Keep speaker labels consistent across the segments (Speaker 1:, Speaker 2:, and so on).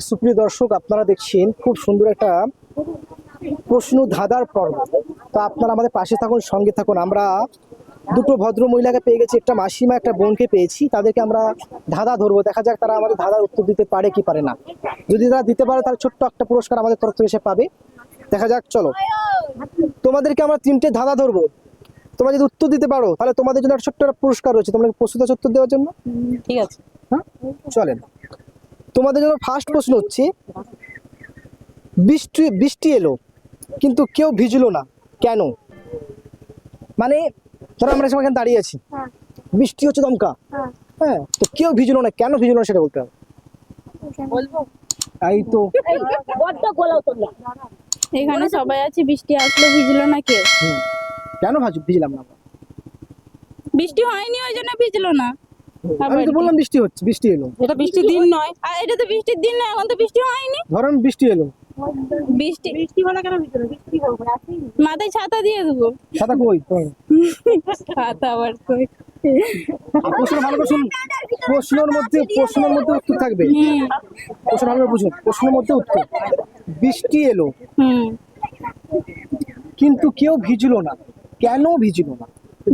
Speaker 1: সুপ্রিয় দর্শক, আপনারা দেখছেন খুব সুন্দর একটা প্রশ্ন ধাঁধার পর্ব। তো আপনারা আমাদের পাশে থাকুন, সঙ্গে থাকুন। আমরা দুটো ভদ্র মহিলাকে পেয়ে গেছি, একটা মাসিমা, একটা বোনকে পেয়েছি। তাদেরকে আমরা ধাঁধা ধরবো, দেখা যাক তারা আমাদের ধাঁধার উত্তর দিতে পারে কি পারে না। যদি তারা দিতে পারে তাহলে ছোট্ট একটা পুরস্কার আমাদের তরফ থেকে সে পাবে। দেখা যাক, চলো তোমাদেরকে আমরা তিনটে ধাঁধা ধরবো। তোমরা যদি উত্তর দিতে পারো তাহলে তোমাদের জন্য একটা ছোট্ট একটা পুরস্কার রয়েছে। তোমরা কি প্রস্তুত আছো উত্তর দেওয়ার জন্য?
Speaker 2: ঠিক আছে।
Speaker 1: হ্যাঁ, চলেন। তোমাদের জন্য ফার্স্ট প্রশ্ন হচ্ছে, বৃষ্টি বৃষ্টি এলো কিন্তু কেউ ভিজলো না, কেন? মানে ধরো আমরা এখানে দাঁড়িয়ে আছি, বৃষ্টি হচ্ছে দমকা, হ্যাঁ, তো কেউ ভিজলো না, কেন ভিজলো না সেটা বলতে হবে।
Speaker 2: বলবো?
Speaker 1: এই তো
Speaker 2: এখানে সবাই আছে, বৃষ্টি আসলো, ভিজলো না কেউ।
Speaker 1: কেন ভিজলাম না?
Speaker 2: বৃষ্টি হয়নি ওই জন্য ভিজলো না।
Speaker 1: আমি তো বললাম বৃষ্টি হচ্ছে, বৃষ্টি এলো।
Speaker 2: এটা বৃষ্টির দিন নয়, আর এটা তো বৃষ্টির দিন নয়, এখন তো বৃষ্টি হয়নি।
Speaker 1: ধরেন বৃষ্টি এলো,
Speaker 2: বৃষ্টি হলে কেন ভিজলো? বৃষ্টি হবে, মাথায় ছাতা দিয়ে দেবো।
Speaker 1: ছাতা কই?
Speaker 2: ছাতা আবার কই?
Speaker 1: প্রশ্ন ভালো করে শুনুন, প্রশ্নের মধ্যে উত্তর থাকবে। প্রশ্ন ভালো করে বুঝুন, প্রশ্নের মধ্যে উত্তর। বৃষ্টি এলো কিন্তু কেউ ভিজলো না, কেন ভিজলো না?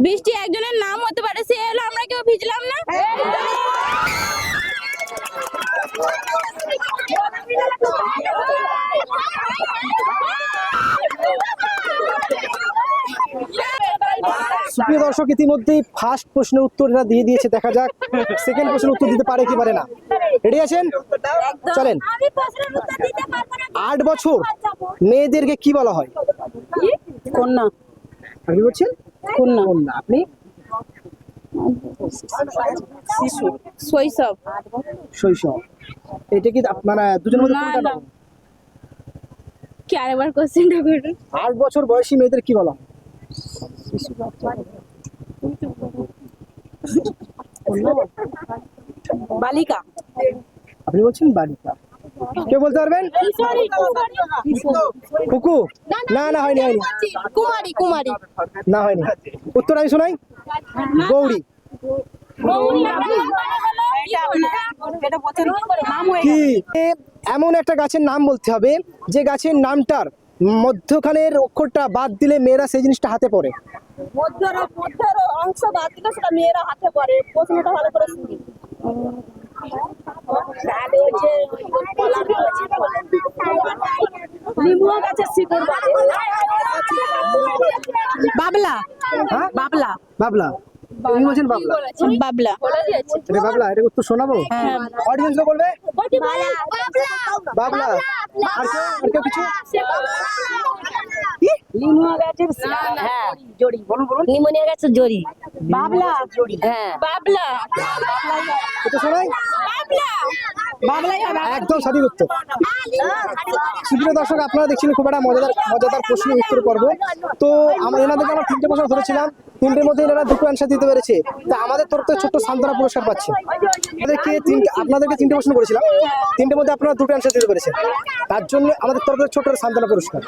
Speaker 2: বৃষ্টি একজনের নাম হতে পারে, সে এলো, আমরা কেউ ভিজলাম না।
Speaker 1: সুপ্রিয় দর্শক, ইতিমধ্যেই ফার্স্ট প্রশ্নের উত্তর এরা দিয়ে দিয়েছে। দেখা যাক সেকেন্ড প্রশ্নের উত্তর দিতে পারে কি পারে না। রেডি আছেন? চলেন। 8 বছর মেয়েদেরকে কি বলা হয়?
Speaker 2: কন্যা।
Speaker 1: আপনি বলছেন
Speaker 2: কন্যা।
Speaker 1: কন্যা। আপনি?
Speaker 2: শিশু, শৈশব।
Speaker 1: শৈশব। এটা কি আপনারা দুজনের মধ্যে
Speaker 2: না,
Speaker 1: কোনটা
Speaker 2: না।
Speaker 1: না?
Speaker 2: কি আরেকবার কোশ্চেনটা করুন।
Speaker 1: 8 বছর বয়সী মেয়েদের কি বলা হয়?
Speaker 2: বালিকা।
Speaker 1: আপনি বলছেন বালিকা। কে বলতে পারবেন? কুকু? না না, হয়নি হয়নি,
Speaker 2: কুমারী, কুমারী।
Speaker 1: না হয়নি। উত্তর আমি শোনাই, গৌরী। কি? এমন একটা গাছের নাম বলতে হবে যে গাছের নামটার মধ্যখানের অক্ষরটা বাদ দিলে মেয়েরা সেই জিনিসটা হাতে পড়ে।
Speaker 2: মধ্যের অংশ বাদ দিলে সেটা মেয়েরা হাতে পড়ে। প্রশ্নটা ভালো করে শুনি। বাবলা।
Speaker 1: হ্যাঁ,
Speaker 2: বাবলা।
Speaker 1: বাবলা। তুমি বলছেন বাবলা?
Speaker 2: বাবলা।
Speaker 1: এটা বাবলা, এটা উত্তর শোনাবো। অডিয়েন্স বলবে বাবলা। আর কেউ কিছু?
Speaker 2: নিমুয়া গাছের জড়ি।
Speaker 1: বলুন বলুন।
Speaker 3: নিমোনিয়া গাছের জড়ি।
Speaker 2: বাবলা।
Speaker 3: হ্যাঁ,
Speaker 2: বাবলা।
Speaker 1: এটা শোনাই।
Speaker 2: বাবলা। বাবলাই হবে।
Speaker 1: একদম সঠিক উত্তর। সুপ্রিয় দর্শক, আপনারা দেখছিলেন খুব একটা মজাদার প্রশ্ন উত্তর পর্ব। তো এনাদেরকে আমরা 3টে প্রশ্ন ধরেছিলাম, 3টের মধ্যে এনারা 2টো অ্যান্সার দিতে পেরেছে। তা আমাদের তরফ থেকে ছোট্ট সান্ত্বনা পুরস্কার পাচ্ছে। আপনাদেরকে 3টে প্রশ্ন করেছিলাম, 3টের মধ্যে আপনারা 2টো অ্যান্সার দিতে পেরেছেন। তার জন্য আমাদের তরফ থেকে ছোট্ট সান্ত্বনা পুরস্কার।